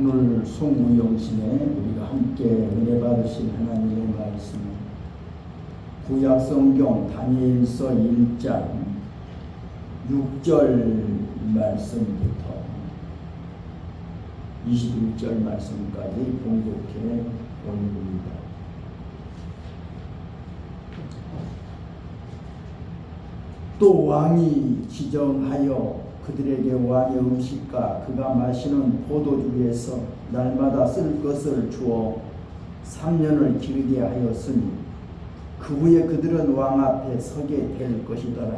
오늘 송우영신에 우리가 함께 은혜 받으신 하나님의 말씀은 구약성경 다니엘서 1장 6절 말씀부터 21절 말씀까지 봉독해 올립니다. 또 왕이 지정하여 그들에게 왕의 음식과 그가 마시는 포도주에서 날마다 쓸 것을 주어 3년을 기르게 하였으니 그 후에 그들은 왕 앞에 서게 될 것이더라.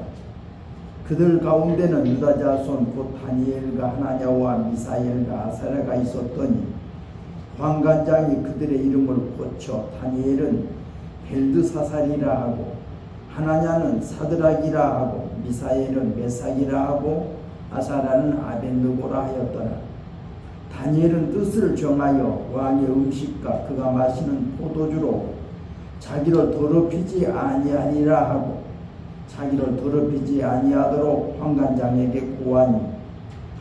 그들 가운데는 유다 자손 곧 다니엘과 하나냐와 미사엘과 아사랴가 있었더니 환관장이 그들의 이름을 고쳐 다니엘은 벨드사살이라 하고 하나냐는 사드락이라 하고 미사엘은 메삭이라 하고 아사랴는 아벳느고라 하였더라. 다니엘은 뜻을 정하여 왕의 음식과 그가 마시는 포도주로 자기를 더럽히지 아니하리라 하고 자기를 더럽히지 아니하도록 환관장에게 고하니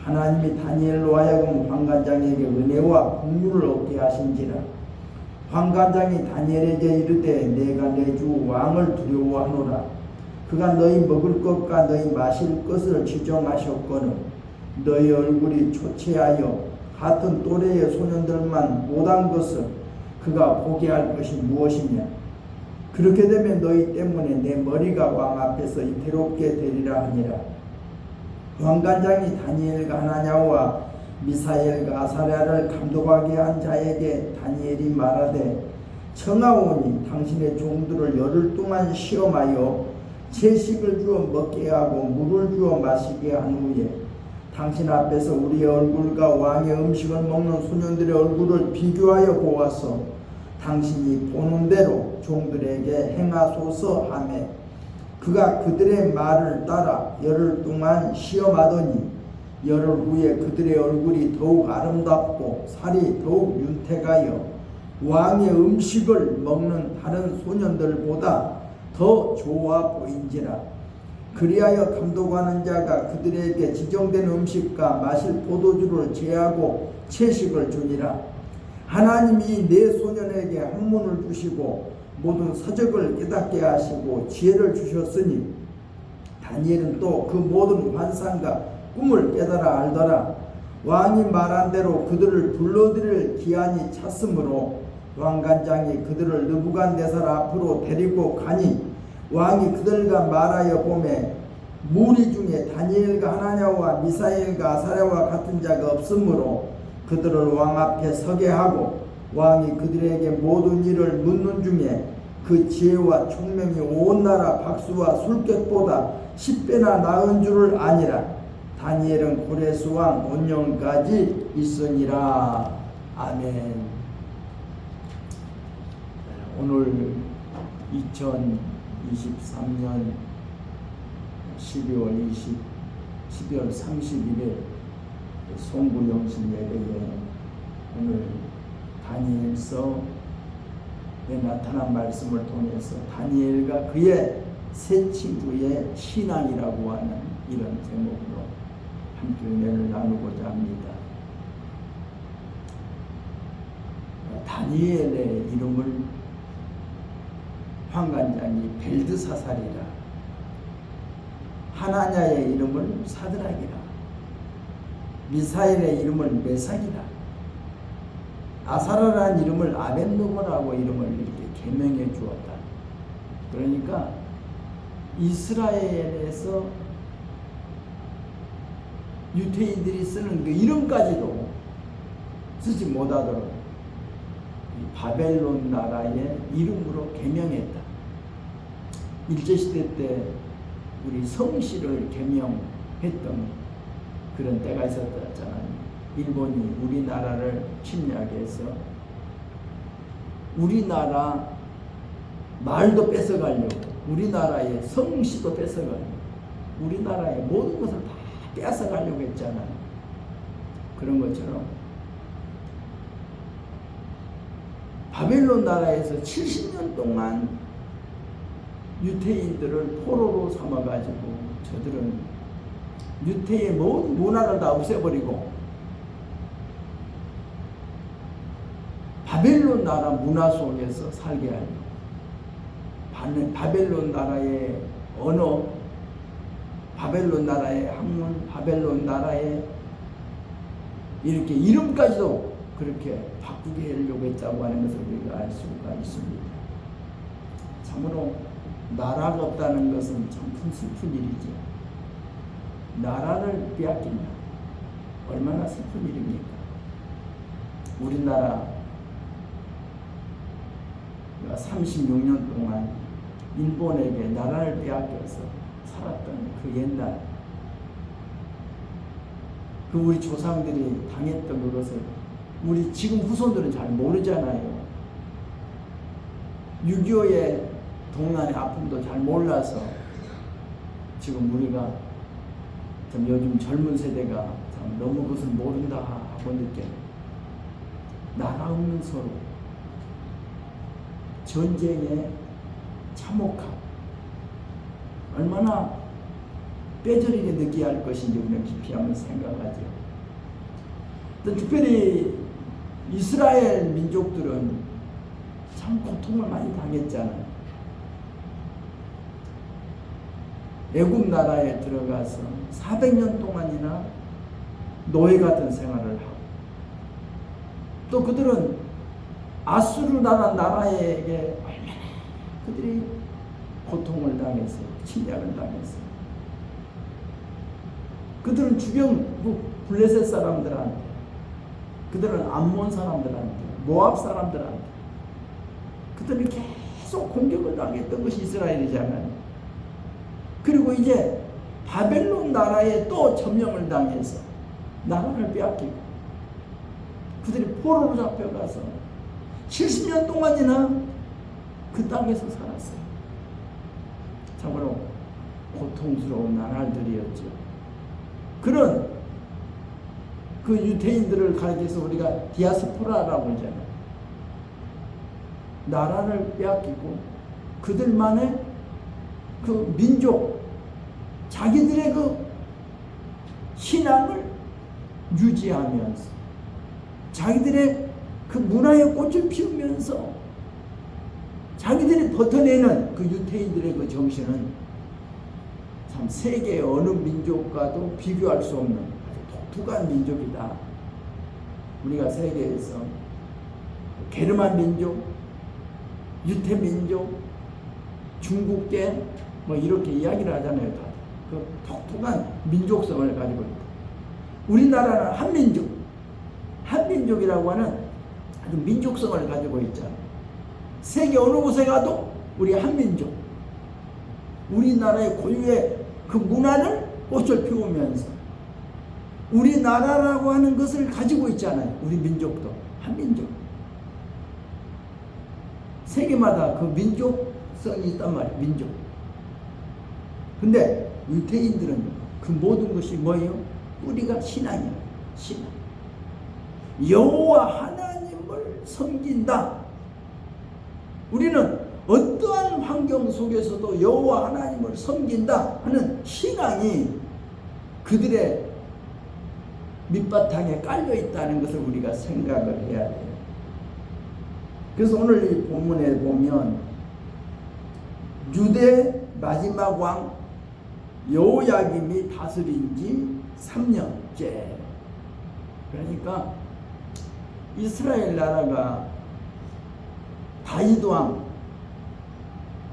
하나님이 다니엘로 하여금 환관장에게 은혜와 국류를 얻게 하신지라. 환관장이 다니엘에게 이르되 내가 내 주 왕을 두려워하노라. 그가 너희 먹을 것과 너희 마실 것을 지정하셨거늘 너희 얼굴이 초췌하여 같은 또래의 소년들만 못한 것을 그가 보게 할 것이 무엇이냐. 그렇게 되면 너희 때문에 내 머리가 왕 앞에서 이태롭게 되리라 하니라. 환관장이 다니엘과 하나냐와 미사엘과 아사랴를 감독하게 한 자에게 다니엘이 말하되 청하오니 당신의 종들을 열흘 동안 시험하여 채식을 주어 먹게 하고 물을 주어 마시게 한 후에 당신 앞에서 우리의 얼굴과 왕의 음식을 먹는 소년들의 얼굴을 비교하여 보아서 당신이 보는 대로 종들에게 행하소서 하매 그가 그들의 말을 따라 열흘 동안 시험하더니 열흘 후에 그들의 얼굴이 더욱 아름답고 살이 더욱 윤택하여 왕의 음식을 먹는 다른 소년들보다 더 좋아 보인지라. 그리하여 감독하는 자가 그들에게 지정된 음식과 마실 포도주를 제하고 채식을 주니라. 하나님이 네 소년에게 학문을 주시고 모든 서적을 깨닫게 하시고 지혜를 주셨으니 다니엘은 또 그 모든 환상과 꿈을 깨달아 알더라. 왕이 말한 대로 그들을 불러들일 기한이 찼으므로 환관장이 그들을 느부갓네살 앞으로 데리고 가니 왕이 그들과 말하여 보매 무리 중에 다니엘과 하나냐와 미사엘과 아사랴와 같은 자가 없으므로 그들을 왕 앞에 서게 하고 왕이 그들에게 모든 일을 묻는 중에 그 지혜와 총명이 온 나라 박수와 술객보다 10배나 나은 줄을 아니라. 다니엘은 고레스 왕 온년까지 있으니라. 아멘. 오늘 2023년 12월 30일에 송구영신 예배에 오늘 다니엘서에 나타난 말씀을 통해서 다니엘과 그의 세 친구의 신앙이라고 하는 이런 제목으로 함께 은혜를 나누고자 합니다. 다니엘의 이름을 환관장이 벨드사살이라, 하나냐의 이름을 사드락이라, 미사엘의 이름을 메삭이라, 아사랴라는 이름을 아벳느고라고 이름을 이렇게 개명해 주었다. 그러니까 이스라엘에서 유태인들이 쓰는 그 이름까지도 쓰지 못하도록 바벨론 나라의 이름으로 개명했다. 일제시대 때 우리 성씨를 개명했던 그런 때가 있었잖아요. 일본이 우리나라를 침략해서 우리나라 말도 뺏어가려고, 우리나라의 성씨도 뺏어가려고, 우리나라의 모든 것을 다 뺏어가려고 했잖아요. 그런 것처럼 바벨론 나라에서 70년 동안 유태인들을 포로로 삼아가지고 저들은 유태의 모든 문화를 다 없애버리고 바벨론 나라 문화 속에서 살게 하려. 바벨론 나라의 언어, 바벨론 나라의 학문, 바벨론 나라의 이렇게 이름까지도 그렇게 바꾸게 하려고 했다고 하는 것을 우리가 알 수가 있습니다. 참으로 나라가 없다는 것은 참 큰 슬픈 일이죠. 나라를 빼앗긴다. 얼마나 슬픈 일입니까? 우리나라 36년 동안 일본에게 나라를 빼앗겨서 살았던 그 옛날, 그 우리 조상들이 당했던 그것을 우리 지금 후손들은 잘 모르잖아요. 6.25의 동란의 아픔도 잘 몰라서 지금 우리가 참 요즘 젊은 세대가 참 너무 그것을 모른다 하고 느껴요. 나라 없는 서로, 전쟁의 참혹함, 얼마나 뼈저리게 느껴야 할 것인지 우리는 깊이 한번 생각하죠. 특별히 이스라엘 민족들은 참 고통을 많이 당했잖아요. 애굽 나라에 들어가서 400년 동안이나 노예 같은 생활을 하고, 또 그들은 아수르 나라에게 얼마나 그들이 고통을 당했어요. 침략을 당했어요. 그들은 주변 블레셋 사람들한테, 그들은 암몬 사람들한테, 모압 사람들한테 그들은 계속 공격을 당했던 것이 이스라엘이잖아요. 그리고 이제 바벨론 나라에 또 점령을 당해서 나라를 빼앗기고 그들이 포로로 잡혀가서 70년 동안이나 그 땅에서 살았어요. 참으로 고통스러운 나날들이었죠. 그런 그 유대인들을 가리켜서 우리가 디아스포라라고 하잖아요. 나라를 빼앗기고 그들만의 그 민족, 자기들의 그 신앙을 유지하면서 자기들의 그 문화의 꽃을 피우면서 자기들이 버텨내는 그 유대인들의 그 정신은 참 세계 어느 민족과도 비교할 수 없는 아주 독특한 민족이다. 우리가 세계에서 게르만 민족, 유태 민족, 중국계 뭐 이렇게 이야기를 하잖아요. 다. 그 독특한 민족성을 가지고 있다. 우리나라는 한민족이라고 하는 아주 민족성을 가지고 있잖아요. 세계 어느 곳에 가도 우리 한민족, 우리나라의 고유의 그 문화를 꽃을 피우면서 우리나라라고 하는 것을 가지고 있잖아요. 우리 민족도 한민족. 세계마다 그 민족성이 있단 말이에요. 민족. 근데 유대인들은 그 모든 것이 뭐예요? 뿌리가 신앙이에요. 신앙. 여호와 하나님을 섬긴다. 우리는 어떠한 환경 속에서도 여호와 하나님을 섬긴다 하는 신앙이 그들의 밑바탕에 깔려 있다는 것을 우리가 생각을 해야 돼요. 그래서 오늘 이 본문에 보면 유대 마지막 왕 여호야김이 다스린 지 3년째. 그러니까 이스라엘 나라가 다윗 왕,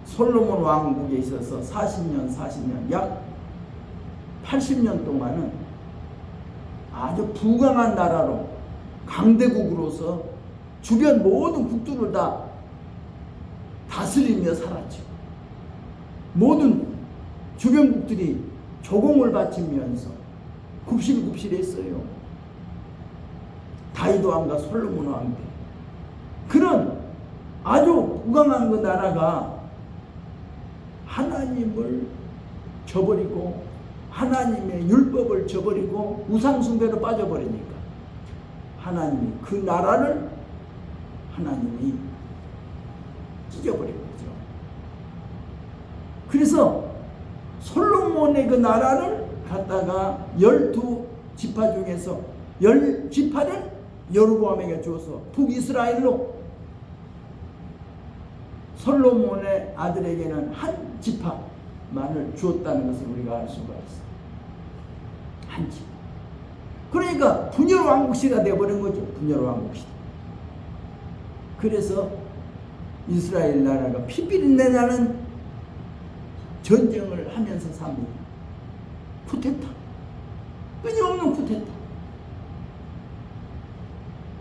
솔로몬 왕국에 있어서 40년 약 80년 동안은 아주 부강한 나라로 강대국으로서 주변 모든 국들을 다 다스리며 살았죠. 모든 주변국들이 조공을 바치면서 굽실굽실했어요. 다윗 왕과 솔로몬 왕 때. 그런 아주 부강한 그 나라가 하나님을 저버리고 하나님의 율법을 저버리고 우상숭배로 빠져버리니까 하나님이 그 나라를 하나님이 찢어버린 거죠. 그래서 솔로몬의 그 나라를 갖다가 12지파 중에서 10지파를 여로보암에게 주어서 북이스라엘로 솔로몬의 아들에게는 한 지파만을 주었다는 것을 우리가 알 수가 있어요. 한 지파. 그러니까 분열 왕국시가 되어버린 거죠. 분열 왕국시. 그래서 이스라엘 나라가 피비린내 나는 전쟁을 하면서 삽니다. 쿠데타. 끊임없는 쿠데타.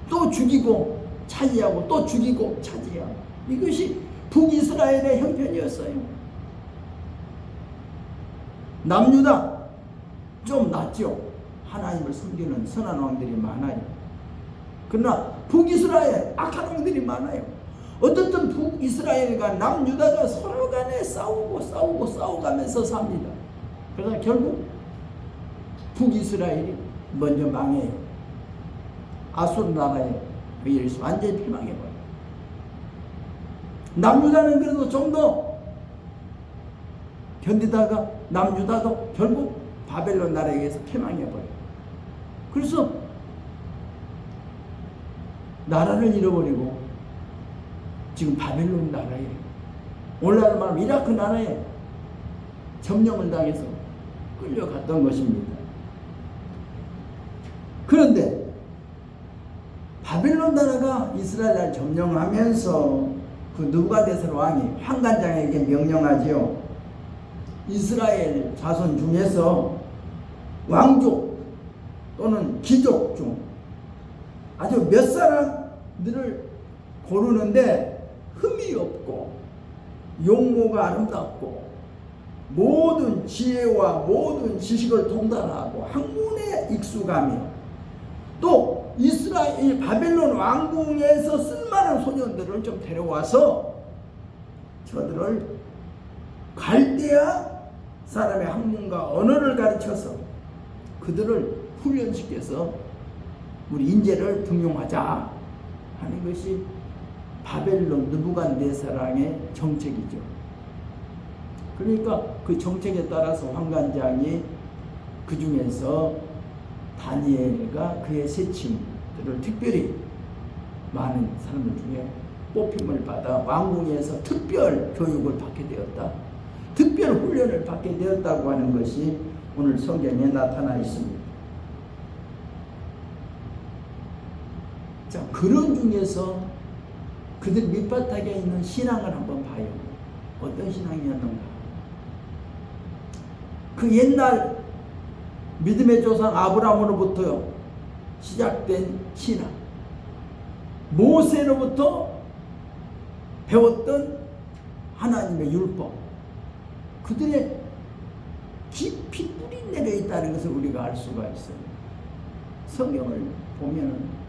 또 죽이고 차지하고 또 죽이고 차지하고. 이것이 북이스라엘의 형편이었어요. 남유다 좀 낫죠. 하나님을 섬기는 선한 왕들이 많아요. 그러나 북이스라엘 악한 왕들이 많아요. 어떻든 북이스라엘과 남유다가 서로 간에 싸우가면서 삽니다. 그러나 결국 북이스라엘이 먼저 망해요. 아수르 나라에 의해서 완전히 패망해버려요. 남유다는 그래도 좀 더 견디다가 남유다도 결국 바벨론 나라에 의해서 패망해버려요. 그래서 나라를 잃어버리고 지금 바벨론 나라에, 오늘날 말하면 이라크 나라에 점령을 당해서 끌려갔던 것입니다. 그런데 바벨론 나라가 이스라엘 나라를 점령하면서 그 느부갓네살 왕이 환관장에게 명령하지요. 이스라엘 자손 중에서 왕족 또는 귀족 중 아주 몇 사람들을 고르는데 흠이 없고 용모가 아름답고 모든 지혜와 모든 지식을 통달하고 학문에 익숙하며 또 이스라엘 바벨론 왕궁에서 쓸만한 소년들을 좀 데려와서 저들을 갈대아 사람의 학문과 언어를 가르쳐서 그들을 훈련시켜서 우리 인재를 등용하자 하는 것이 바벨론 느부갓네살의 정책이죠. 그러니까 그 정책에 따라서 환관장이 그 중에서 다니엘과 그의 세 친구들을 특별히 많은 사람들 중에 뽑힘을 받아 왕궁에서 특별 교육을 받게 되었다. 특별 훈련을 받게 되었다고 하는 것이 오늘 성경에 나타나 있습니다. 자, 그런 중에서 그들 밑바닥에 있는 신앙을 한번 봐요. 어떤 신앙이었는가? 그 옛날 믿음의 조상 아브라함으로부터 시작된 신앙, 모세로부터 배웠던 하나님의 율법, 그들의 깊이 뿌리 내려 있다는 것을 우리가 알 수가 있어요. 성경을 보면은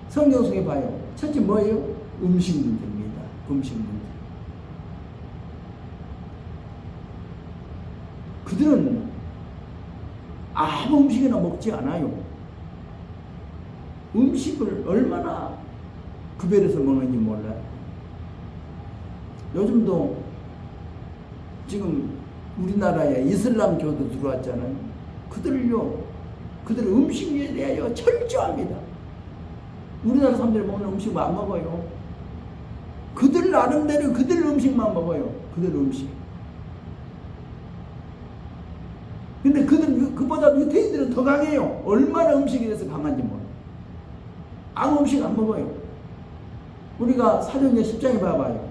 성경 속에 봐요. 첫째 뭐예요? 음식 문제입니다. 음식 문제. 그들은 아무 음식이나 먹지 않아요. 음식을 얼마나 구별해서 먹는지 몰라요. 요즘도 지금 우리나라에 이슬람교도 들어왔잖아요. 그들은 음식에 대하여 철저합니다. 우리나라 사람들이 먹는 음식 안 먹어요. 그들 나름대로 그들 음식만 먹어요. 그들 음식. 근데 그보다 유태인들은 더 강해요. 얼마나 음식에 대해서 강한지 몰라요. 아무 음식 안 먹어요. 우리가 사도행전 10장에 봐봐요.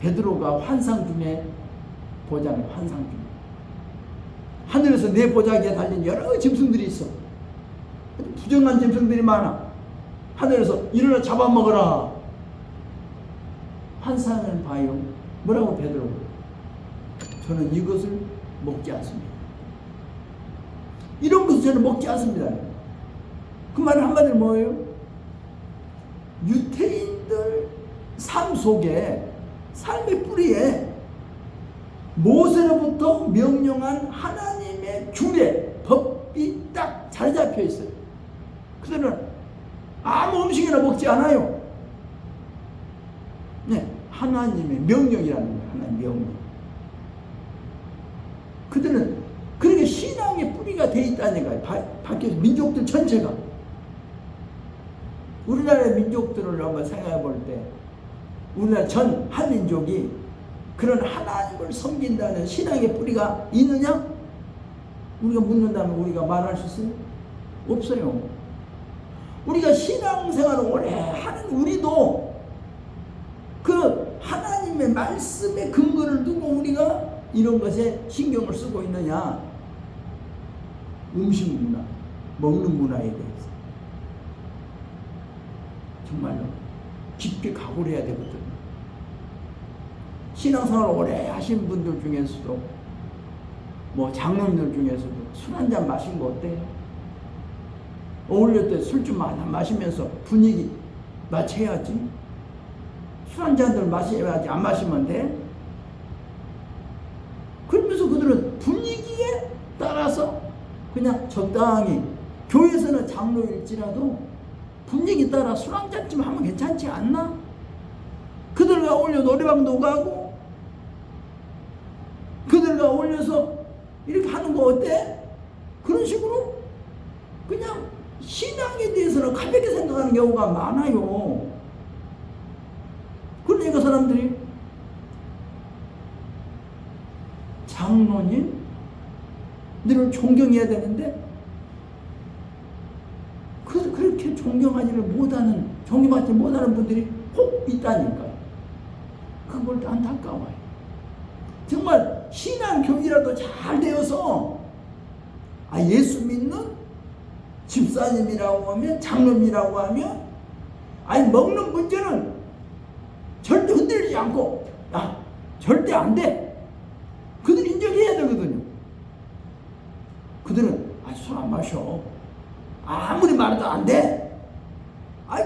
베드로가 환상 중에 보잖아요. 환상 중에. 하늘에서 내 보자기에 달린 여러 짐승들이 있어. 부정한 짐승들이 많아. 하늘에서 일어나 잡아먹어라. 환상을 봐요. 뭐라고 베드로? 저는 이것을 먹지 않습니다. 이런 것을 저는 먹지 않습니다. 그 말은 한마디로 뭐예요? 유태인들 삶 속에, 삶의 뿌리에 모세로부터 명령한 하나님의 규례, 법이 딱 자리 잡혀 있어요. 그들은 아무 음식이나 먹지 않아요. 네, 하나님의 명령이라는 거예요. 하나님의 명령. 그들은 그렇게 신앙의 뿌리가 돼 있다는 거예요. 밖에서 민족들 전체가. 우리나라의 민족들을 한번 생각해 볼 때 우리나라 전 한민족이 그런 하나님을 섬긴다는 신앙의 뿌리가 있느냐? 우리가 묻는다면 우리가 말할 수 있어요? 없어요. 우리가 신앙생활을 오래 하는 우리도 그 하나님의 말씀에 근거를 두고 우리가 이런 것에 신경을 쓰고 있느냐? 음식 문화, 먹는 문화에 대해서 정말로 깊게 각오를 해야 되거든요. 신앙생활을 오래 하신 분들 중에서도 뭐 장로님들 중에서도 술 한잔 마신 거 어때요? 어울릴 때 술 좀 마시면서 분위기 맞춰야지. 술 한 잔들 마셔야지. 안 마시면 돼? 그러면서 그들은 분위기에 따라서 그냥 적당히, 교회에서는 장로일지라도 분위기 따라 술 한 잔쯤 하면 괜찮지 않나? 그들과 어울려 노래방도 가고 그들과 어울려서 이렇게 하는 거 어때? 그런 식으로 그냥 신앙에 대해서는 가볍게 생각하는 경우가 많아요. 그러니까 사람들이 장로님 너를 존경해야 되는데 그렇게 존경하지를 못하는, 존경받지 못하는 분들이 혹 있다니까요. 그걸 안타까워요. 정말 신앙 교육이라도 잘 되어서 예수 믿는 집사님이라고 하면, 장로님이라고 하면 먹는 문제는 절대 흔들리지 않고 절대 안 돼. 그들 인정해야 되거든요. 그들은 술 안 마셔. 아무리 말해도 안 돼.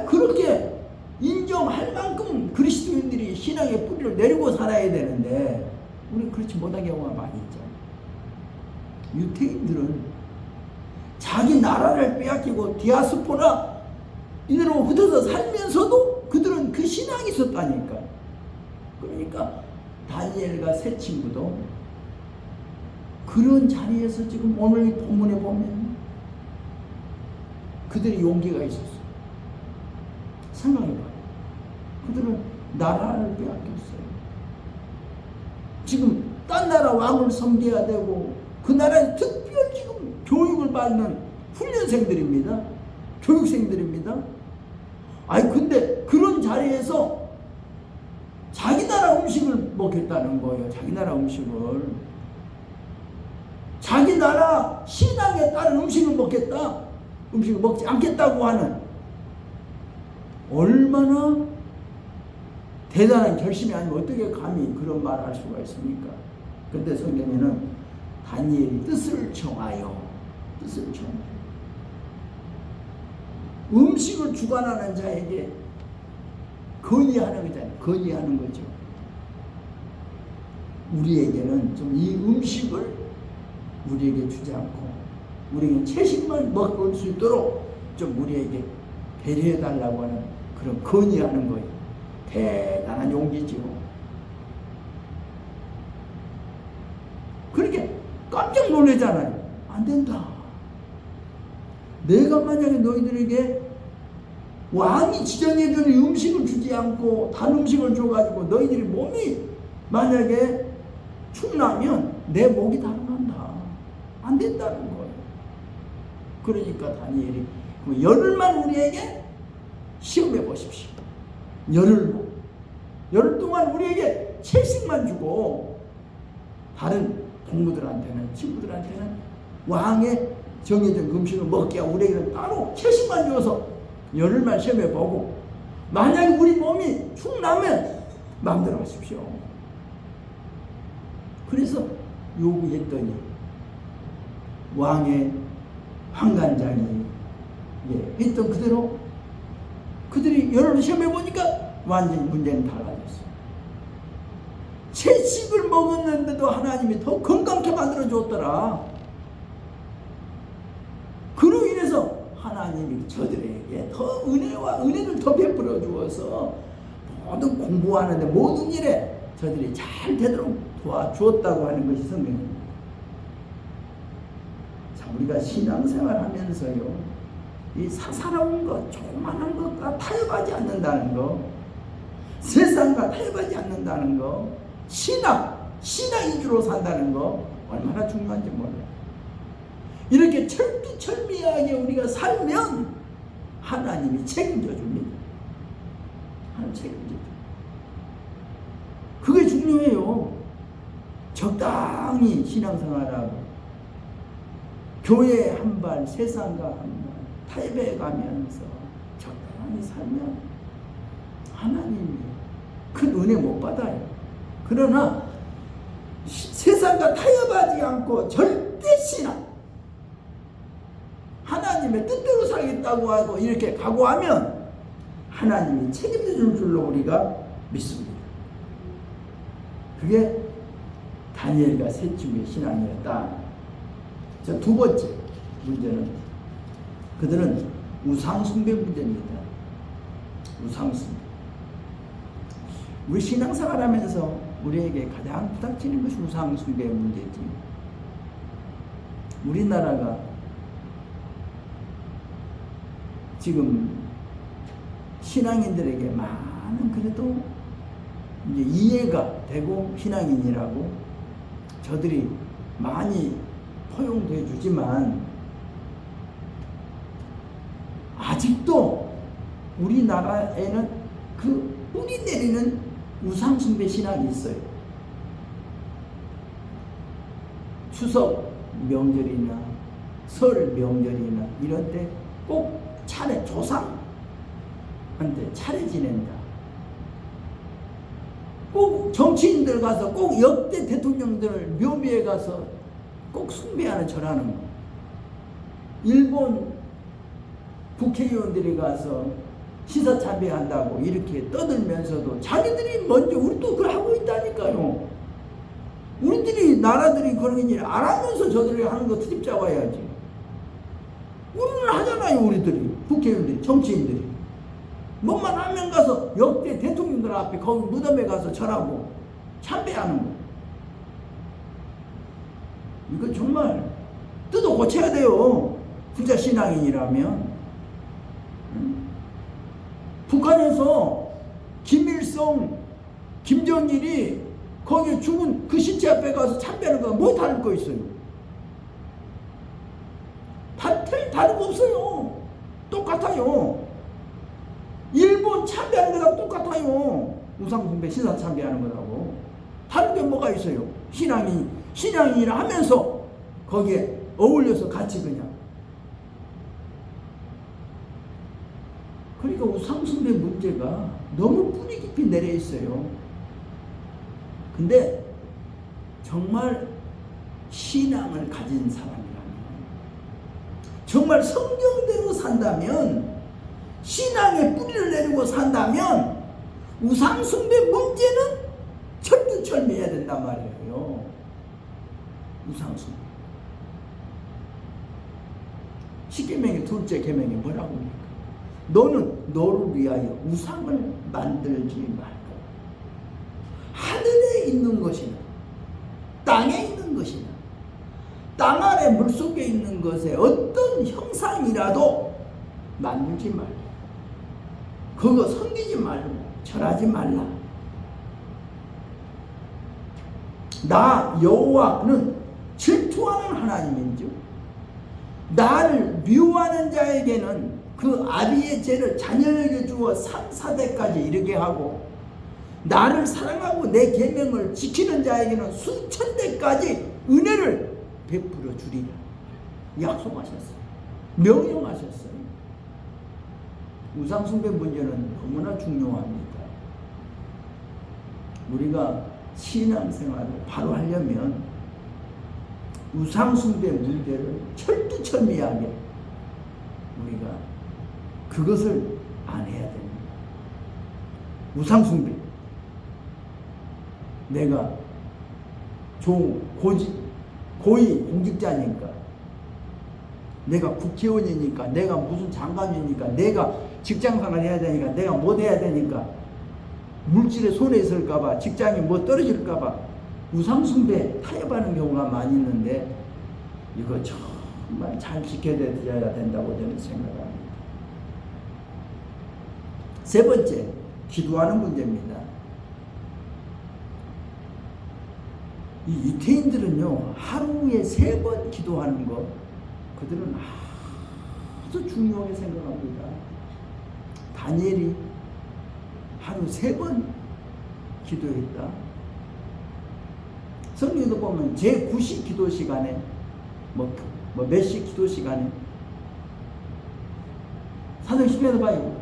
그렇게 인정할 만큼 그리스도인들이 신앙의 뿌리를 내리고 살아야 되는데 우리는 그렇지 못한 경우가 많이 있잖아요. 유태인들은 자기 나라를 빼앗기고 디아스포라 이대로 흩어져 살면서도 그들은 그 신앙이 있었다니까. 그러니까 다니엘과 세 친구도 그런 자리에서 지금 오늘 이 본문에 보면 그들의 용기가 있었어요. 생각해봐요. 그들은 나라를 빼앗겼어요. 지금 딴 나라 왕을 섬겨야 되고 그 나라에 특별 지금 교육을 받는 훈련생들입니다. 교육생들입니다. 근데 그런 자리에서 자기 나라 음식을 먹겠다는 거예요. 자기 나라 음식을. 자기 나라 신앙에 따른 음식을 먹겠다. 음식을 먹지 않겠다고 하는 얼마나 대단한 결심이 아니면 어떻게 감히 그런 말을 할 수가 있습니까? 그런데 성경에는 다니엘이 뜻을 정하여 음식을 주관하는 자에게 건의하는 거잖아요. 건의하는 거죠. 우리에게는 좀 이 음식을 우리에게 주지 않고 우리에게 채식만 먹을 수 있도록 좀 우리에게 배려해 달라고 하는 그런 건의하는 거예요. 대단한 용기죠. 그렇게 깜짝 놀라잖아요. 안 된다. 내가 만약에 너희들에게 왕이 지정해준 음식을 주지 않고 단 음식을 줘가지고 너희들이 몸이 만약에 축나면 내 목이 달아난다. 안 된다는 거예요. 그러니까 다니엘이 열흘만 우리에게 시험해 보십시오. 열흘 동안 우리에게 채식만 주고 다른 동무들한테는, 친구들한테는 왕의 정해진 음식을 먹게 하고 우리에게는 따로 채식만 줘서 열흘만 시험해 보고 만약에 우리 몸이 축나면 마음대로 하십시오. 그래서 요구했더니 왕의 환관장이 했던 그대로 그들이 열흘 시험해 보니까 완전히 문제는 달라졌어요. 채식을 먹었는데도 하나님이 더 건강케 만들어 줬더라. 그로 인해서 하나님이 저들에게 더 은혜를 더 베풀어 주어서 모든 공부하는데 모든 일에 저들이 잘 되도록 도와주었다고 하는 것이 성경입니다. 자, 우리가 신앙생활 하면서요, 이 사사로운 것, 조그만한 것과 타협하지 않는다는 거, 세상과 타협하지 않는다는 거, 신앙 위주로 산다는 거 얼마나 중요한지 몰라요. 이렇게 철두철미하게 우리가 살면 하나님이 책임져 줍니다. 하나님 책임져 줍니다. 그게 중요해요. 적당히 신앙생활하고 교회 한 발, 세상과 한 발 타협해 가면서 적당히 살면 하나님이 큰 은혜 못 받아요. 그러나 세상과 타협하지 않고 절대 신앙, 하나님의 뜻대로 살겠다고 하고 이렇게 각오하면 하나님이 책임져 줄 줄로 우리가 믿습니다. 그게 다니엘과 셋 중의 신앙이었다. 자, 두 번째 문제는 그들은 우상숭배 문제입니다. 우상숭배. 우리 신앙생활 하면서 우리에게 가장 부닥치는 것이 우상숭배의 문제지. 우리나라가 지금 신앙인들에게 많은 그래도 이제 이해가 되고 신앙인이라고 저들이 많이 포용돼 주지만 아직도 우리나라에는 그 뿌리 내리는 우상숭배 신앙이 있어요. 추석 명절이나 설 명절이나 이런 때 꼭 차례, 조상한테 차례 지낸다. 꼭 정치인들 가서 꼭 역대 대통령들 묘비에 가서 꼭 숭배하는 절하는 거. 일본 국회의원들이 가서 시사 참배한다고 이렇게 떠들면서도 자기들이 먼저 우리도 그걸 하고 있다니까요. 우리들이 나라들이 그런 일 안 하면서 저들이 하는 거 트집 잡아야지. 우리는 하잖아요. 우리들이 국회의원들이 정치인들이 뭐만 하면 가서 역대 대통령들 앞에 거기 무덤에 가서 절하고 참배하는 거. 이거 정말 뜯어 고쳐야 돼요. 진짜 신앙인이라면. 북한에서 김일성, 김정일이 거기에 죽은 그 신체 앞에 가서 참배하는 거 뭐 다를 거 있어요? 다른 거 없어요. 똑같아요. 일본 참배하는 거랑 똑같아요. 우상숭배 신사 참배하는 거라고. 다른 게 뭐가 있어요? 신앙인이라 하면서 거기에 어울려서 같이 그냥. 그러니까 우상숭배 문제가 너무 뿌리 깊이 내려 있어요. 근데 정말 신앙을 가진 사람이라면, 정말 성경대로 산다면, 신앙의 뿌리를 내리고 산다면 우상숭배 문제는 철두철미해야 된단 말이에요. 우상숭배. 십계명의 둘째 계명이 뭐라고 합니까? 너는 너를 위하여 우상을 만들지 말고 하늘에 있는 것이나 땅에 있는 것이나 땅 아래 물속에 있는 것에 어떤 형상이라도 만들지 말고 그거 섬기지 말고 절하지 말라. 나 여호와는 질투하는 하나님인즉 나를 미워하는 자에게는 그 아비의 죄를 자녀에게 주어 3, 4대까지 이르게 하고 나를 사랑하고 내 계명을 지키는 자에게는 수천 대까지 은혜를 베풀어 주리라. 약속하셨어요. 명령하셨어요. 우상숭배 문제는 너무나 중요합니다. 우리가 신앙생활을 바로 하려면 우상숭배 문제를 철두철미하게 우리가 그것을 안 해야 됩니다. 우상숭배. 내가 고위 공직자니까, 내가 국회의원이니까, 내가 무슨 장관이니까, 내가 직장생활 해야 되니까, 내가 못 해야 되니까, 물질에 손해 있을까봐, 직장이 뭐 떨어질까봐 우상숭배 타협하는 경우가 많이 있는데 이거 정말 잘 지켜야 된다고 저는 생각합니다. 세 번째, 기도하는 문제입니다. 이 유태인들은요, 하루에 3번 기도하는 거, 그들은 아주 중요하게 생각합니다. 다니엘이 하루 3번 기도했다. 성경에도 보면 제9시 기도 시간에, 몇 시 기도 시간에, 사도행전에도 봐요.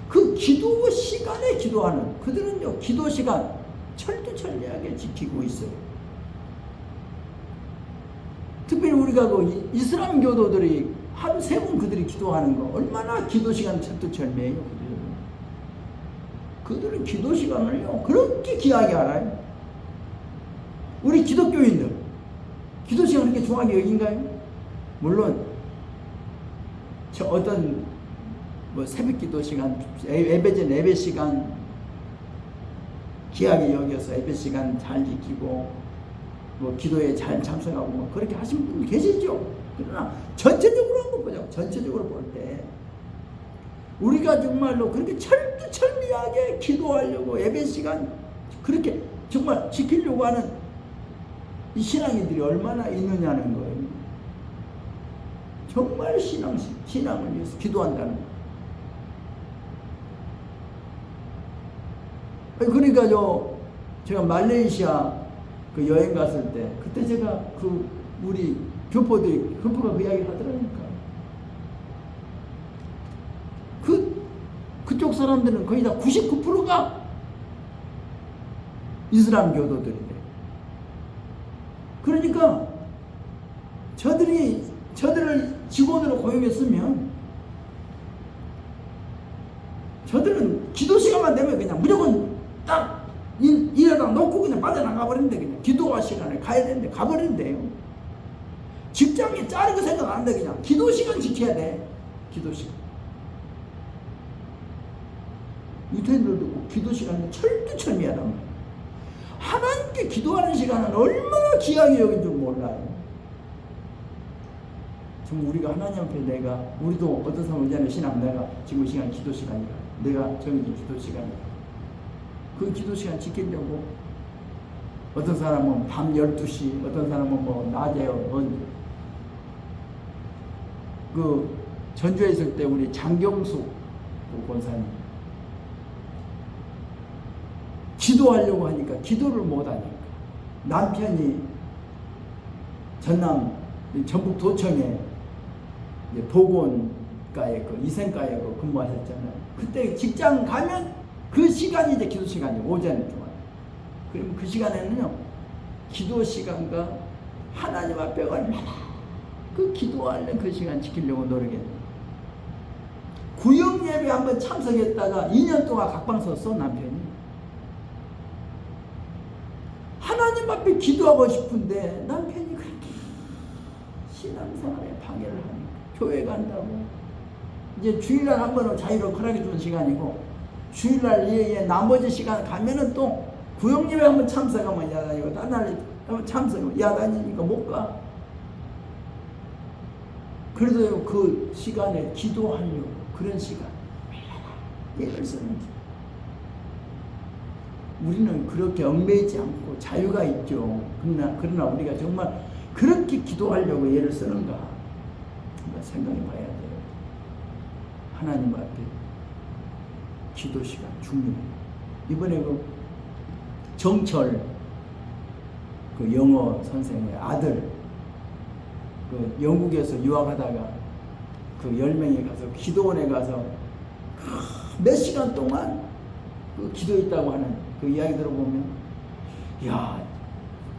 그 기도 시간에 기도하는, 그들은요, 기도 시간 철두철미하게 지키고 있어요. 특별히 우리가 그 이슬람 교도들이 하루 3번 그들이 기도하는 거, 얼마나 기도 시간 철두철미해요. 그들은 기도 시간을요, 그렇게 귀하게 알아요. 우리 기독교인들, 기도 시간 그렇게 중요하게 여긴가요? 물론, 어떤, 새벽 기도 시간, 예배 시간, 귀하게 여겨서 예배 시간 잘 지키고, 기도에 잘 참석하고, 그렇게 하시는 분들 계시죠? 그러나, 전체적으로 한번 보자고. 전체적으로 볼 때, 우리가 정말로 그렇게 철두철미하게 기도하려고 예배 시간, 그렇게 정말 지키려고 하는 이 신앙인들이 얼마나 있느냐는 거예요. 정말 신앙을 위해서 기도한다는 거예요. 그러니까 제가 말레이시아 그 여행 갔을 때, 그때 제가 우리 교포가 그 이야기를 하더라니까. 그쪽 사람들은 거의 다 99%가 이슬람 교도들이래. 그러니까 저들을 직원으로 고용했으면 저들은 기도 시간만 되면 그냥 무조건 딱 일하다 놓고 그냥 빠져나가 버린대. 그냥 기도할 시간에 가야 되는데 가버린대요. 직장에 자르고 생각 안 돼. 그냥 기도 시간 지켜야 돼. 기도 시간. 유태인들도 기도 시간이 철두철미하단 말이야. 하나님께 기도하는 시간은 얼마나 귀하게 여긴 줄 몰라요. 정말 우리가 하나님 앞에 우리도 어떤 사람은 이제는 신앙, 내가 지금 시간 기도 시간이다. 내가 정해진 기도 시간이다. 그 기도 시간 지키려고 어떤 사람은 밤 12시, 어떤 사람은 낮에 전주에 있을 때 우리 장경숙 권사님 기도하려고 하니까 기도를 못하니까 남편이 전남 전북 도청에 보건과에 이생과에 근무하셨잖아요. 그때 직장 가면 그 시간이 이제 기도 시간이에요. 오전 동안. 그러면 그 시간에는요, 기도 시간과 하나님 앞에 얼마나 그 기도하는 그 시간 지키려고 노력해요. 구역 예배 한번 참석했다가 2년 동안 각방 섰어, 남편이. 하나님 앞에 기도하고 싶은데 남편이 그렇게 신앙생활에 방해를 하니까 교회 간다고. 이제 주일날 한 번은 자유로 허락해 주는 시간이고, 주일날 이외에 나머지 시간 가면은 또 구역예배 한번 참석하면 야단이고, 다른 날 한번 참석하면 야단이니까 못 가. 그래도 그 시간에 기도하려고, 그런 시간 예를 쓰는. 우리는 그렇게 얽매이지 않고 자유가 있죠. 그러나 우리가 정말 그렇게 기도하려고 예를 쓰는가 한번 생각해 봐야 돼요. 하나님 앞에 기도 시간 중요해요. 이번에 정철 영어 선생의 아들 영국에서 유학하다가 10명이 가서 기도원에 가서 몇 시간 동안 기도했다고 하는 그 이야기 들어보면, 야,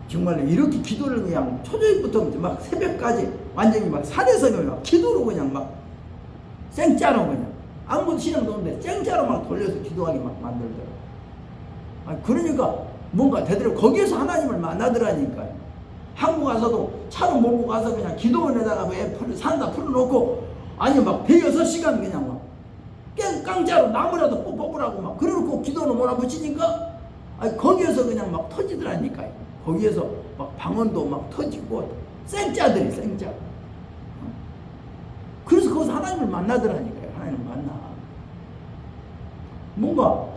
정말 이렇게 기도를 그냥 초저녁부터 막 새벽까지 완전히 막 산에서 막 기도로 그냥 막 생짜로 그냥 아무것도 신앙도 없는데 생짜로 막 돌려서 기도하게 막 만들더라고요. 그러니까 뭔가 되더라고요. 거기에서 하나님을 만나더라니까요. 한국 가서도 차로 몰고 가서 그냥 기도원에다가 산다 풀어놓고, 아니 막 106시간 그냥 막 깡짜로 나무라도 뽑으라고 막 그러고 기도는 몰아붙이니까 거기에서 그냥 막 터지더라니까요. 거기에서 막 방언도 막 터지고 생짜들이 생짜. 그래서 거기서 하나님을 만나더라니까요. 하나님을 만나. 뭔가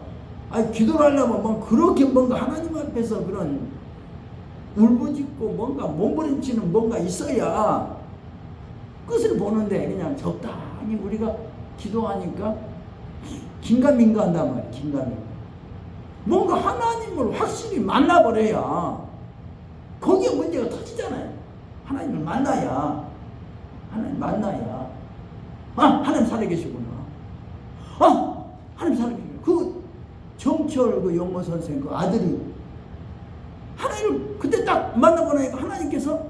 기도를 하려면 그렇게 뭔가 하나님 앞에서 그런 울부짖고 뭔가 몸부림치는 뭔가 있어야 끝을 보는데, 그냥 적당히 우리가 기도하니까 긴가민가 한단 말이에요. 긴가민가. 뭔가 하나님을 확실히 만나버려야 거기에 문제가 터지잖아요. 하나님을 만나야, 하나님 살아계시구나. 하나님 살아계시구나. 그 정철 그 영어 선생 그 아들이 하나님을 그때 딱 만나고 나니까 하나님께서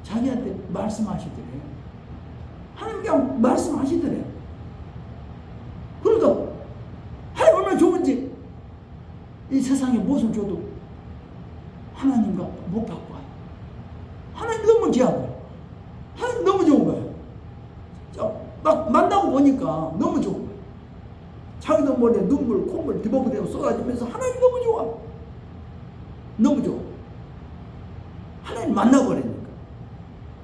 자기한테 말씀하시더래요. 하나님 그냥 말씀하시더래요. 그러다 하나님 얼마나 좋은지, 이 세상에 무엇을 줘도 하나님과 못 바꿔요. 하나님 너무 귀하고 하나님 너무 좋은 거예요. 막 만나고 보니까 너무 좋은 거예요. 자기도 모르게 눈물, 콧물 뒤버벅대고 쏟아지면서 하나님 너무 좋아. 너무 좋아. 하나님 만나버리니까.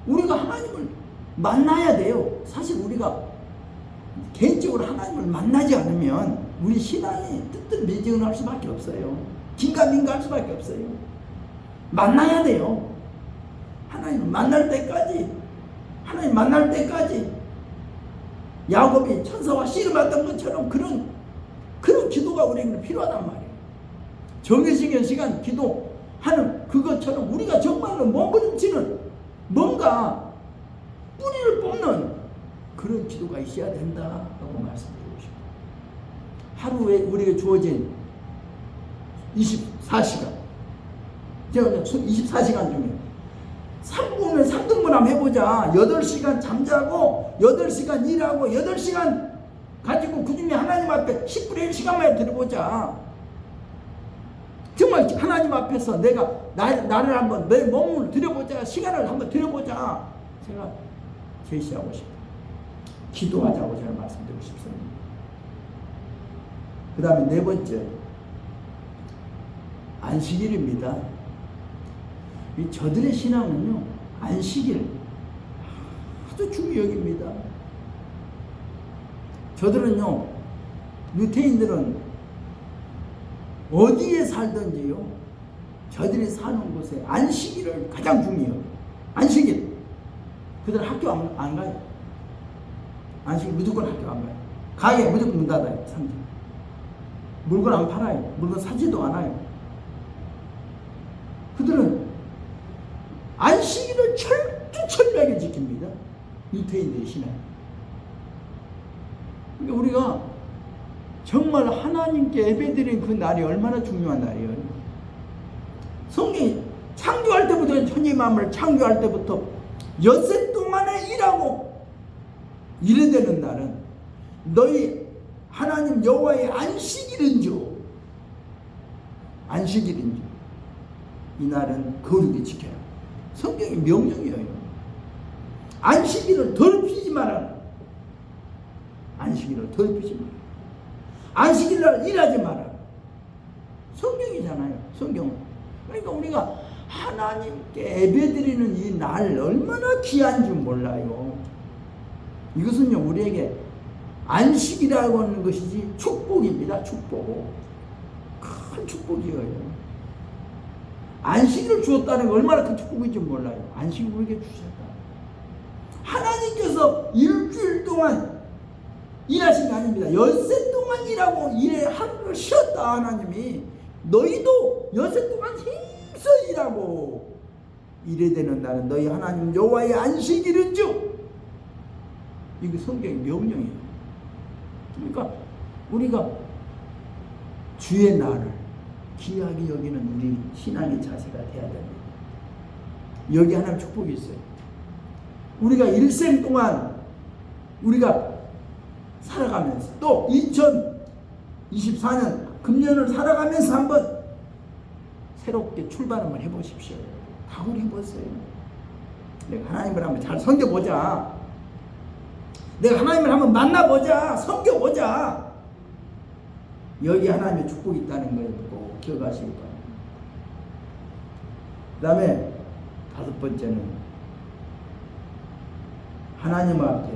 우리가 하나님을 만나야 돼요. 사실 우리가 개인적으로 하나님을 만나지 않으면 우리 신앙이 뜨뜻미지근할 수밖에 없어요. 긴가민가할 수밖에 없어요. 만나야 돼요. 하나님을 만날 때까지, 하나님 만날 때까지 야곱이 천사와 씨름했던 것처럼 그런 기도가 우리에게 필요하단 말이에요. 정해진 시간 기도하는 그것처럼 우리가 정말로 몸부림치는 뭔가 뿌리를 뽑는 그런 기도가 있어야 된다라고 말씀드리고 싶어요. 하루에 우리에게 주어진 24시간, 제가 24시간 중에 3분을 3등분 한번 해보자. 8시간 잠자고 8시간 일하고 8시간 가지고 그 중에 하나님 앞에 10분의 1시간만 드려보자. 정말 하나님 앞에서 내가 나를 한번 내 몸을 드려보자. 시간을 한번 드려보자. 제가 제시하고 싶어요. 기도하자고 제가 말씀드리고 싶습니다. 그 다음에 네 번째, 안식일입니다. 저들의 신앙은요, 안식일 아주 중요히 여깁니다. 저들은요, 유태인들은 어디에 살든지요, 저들이 사는 곳에 안식일을 가장 중요해요. 안식일. 그들은 학교 안 가요. 안식일 무조건 학교 안 가요. 가게 무조건 문 닫아요. 상점. 물건 안 팔아요. 물건 사지도 않아요. 그들은 안식일을 철두철미하게 지킵니다. 유태인들의 신앙. 그러니까 우리가 정말 하나님께 예배드린 그 날이 얼마나 중요한 날이에요. 성경이 창조할 때부터, 천지 만물을 창조할 때부터 엿새 동안에 일하고 이래 되는 날은 너희 하나님 여호와의 안식일인지로, 안식일인지 이 날은 거룩히 지켜라. 성경의 명령이에요. 안식일을 더럽히지 마라. 안식일을 더럽히지 마라. 안식일날 일하지 마라. 성경이잖아요. 성경은. 그러니까 우리가 하나님께 예배드리는 이 날 얼마나 귀한 줄 몰라요. 이것은요, 우리에게 안식이라고 하는 것이지 축복입니다. 축복. 큰 축복이에요. 안식일을 주었다는 게 얼마나 큰 축복인지 몰라요. 안식을 우리에게 주셨다. 하나님께서 일주일 동안 일하신 게 아닙니다. 엿새 동안 일하고 일에 하루를 쉬었다. 하나님이 너희도 엿새 동안 힘써 일하고 이래 되는 날은 너희 하나님 여호와의 안식일인즉. 이게 성경의 명령이에요. 그러니까 우리가 주의 날을 귀하게 여기는 우리 신앙의 자세가 돼야 됩니다. 여기 하나님 축복이 있어요. 우리가 일생 동안 우리가 살아가면서 또 2024년 금년을 살아가면서 한번 새롭게 출발 한번 해보십시오. 각오를 해보세요. 내가 하나님을 한번 잘 섬겨보자. 내가 하나님을 한번 만나보자. 섬겨보자. 여기 하나님의 축복이 있다는 걸 꼭 기억하시기 바랍니다. 그 다음에 5번째는 하나님 앞에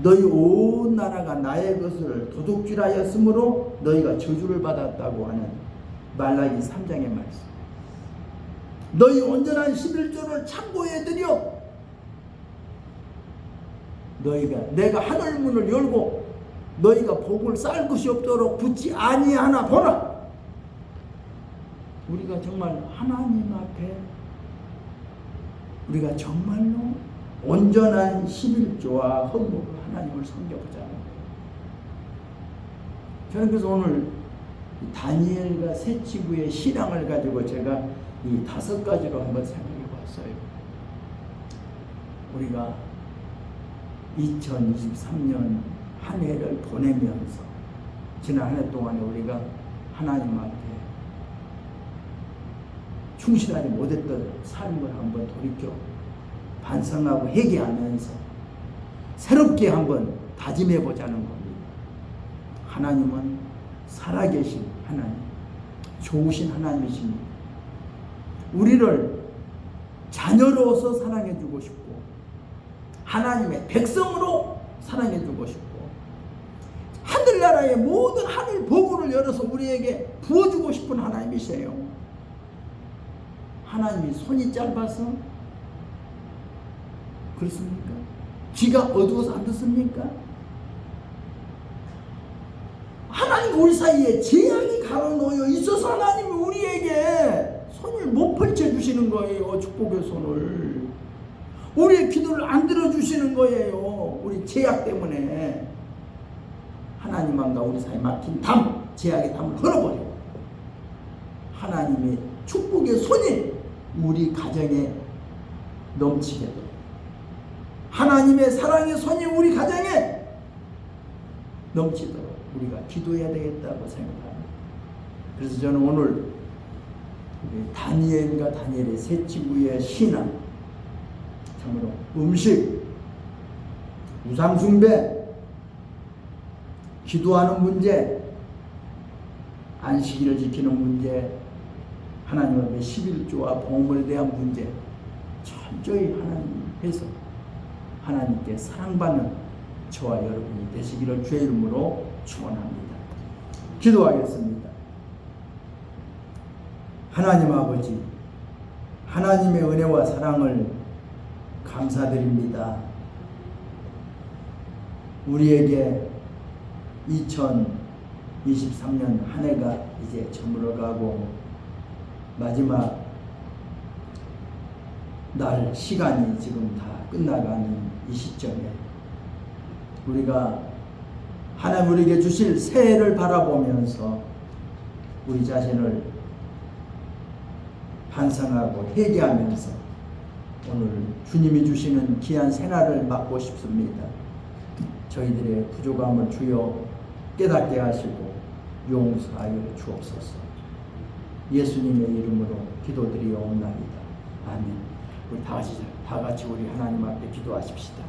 너희 온 나라가 나의 것을 도둑질하였으므로 너희가 저주를 받았다고 하는 말라기 3장의 말씀. 너희 온전한 11조를 참고해 드려. 너희가 내가 하늘 문을 열고 너희가 복을 쌓을 것이 없도록 붙지 아니하나 보라. 우리가 정말 하나님 앞에 우리가 정말로 온전한 11조와 헌금으로 하나님을 섬겨보자는 거예요. 저는 그래서 오늘 다니엘과 세 치부의 신앙을 가지고 제가 이 5가지로 한번 생각해 봤어요. 우리가 2023년 한 해를 보내면서 지난 한 해 동안에 우리가 하나님 앞에 충실하지 못했던 삶을 한번 돌이켜 반성하고 회개하면서 새롭게 한번 다짐해 보자는 겁니다. 하나님은 살아계신 하나님, 좋으신 하나님이십니다. 우리를 자녀로서 사랑해 주고 싶고 하나님의 백성으로 사랑해 주고 싶고 하늘나라의 모든 하늘 보고를 열어서 우리에게 부어주고 싶은 하나님이세요. 하나님이 손이 짧아서 그렇습니까? 귀가 어두워서 안 듣습니까? 하나님 우리 사이에 재앙이 가로놓여 있어서 하나님이 우리에게 손을 못 펼쳐주시는 거예요. 축복의 손을. 우리의 기도를 안 들어주시는 거예요. 우리 죄악 때문에. 하나님과 우리 사이에 막힌 담, 죄악의 담을 흘러버리고 하나님의 축복의 손이 우리 가정에 넘치게 되고 하나님의 사랑의 손이 우리 가정에 넘치도록 우리가 기도해야 되겠다고 생각합니다. 그래서 저는 오늘 다니엘과 다니엘의 세 치부의 신앙, 참으로 음식, 우상숭배, 기도하는 문제, 안식일을 지키는 문제, 하나님 앞에 11조와 보험에 대한 문제 철저히 하나님께서 하나님께 사랑받는 저와 여러분이 되시기를 주의 이름으로 축원합니다. 기도하겠습니다. 하나님 아버지, 하나님의 은혜와 사랑을 감사드립니다. 우리에게 2023년 한 해가 이제 저물어가고 마지막 날 시간이 지금 다 끝나가는 이 시점에 우리가 하나님 우리에게 주실 새해를 바라보면서 우리 자신을 반성하고 회개하면서 오늘 주님이 주시는 귀한 새날을 맞고 싶습니다. 저희들의 부족함을 주여 깨닫게 하시고 용서하여 주옵소서. 예수님의 이름으로 기도드리옵나이다. 아멘. 우리 다 같이 우리 하나님 앞에 기도하십시다.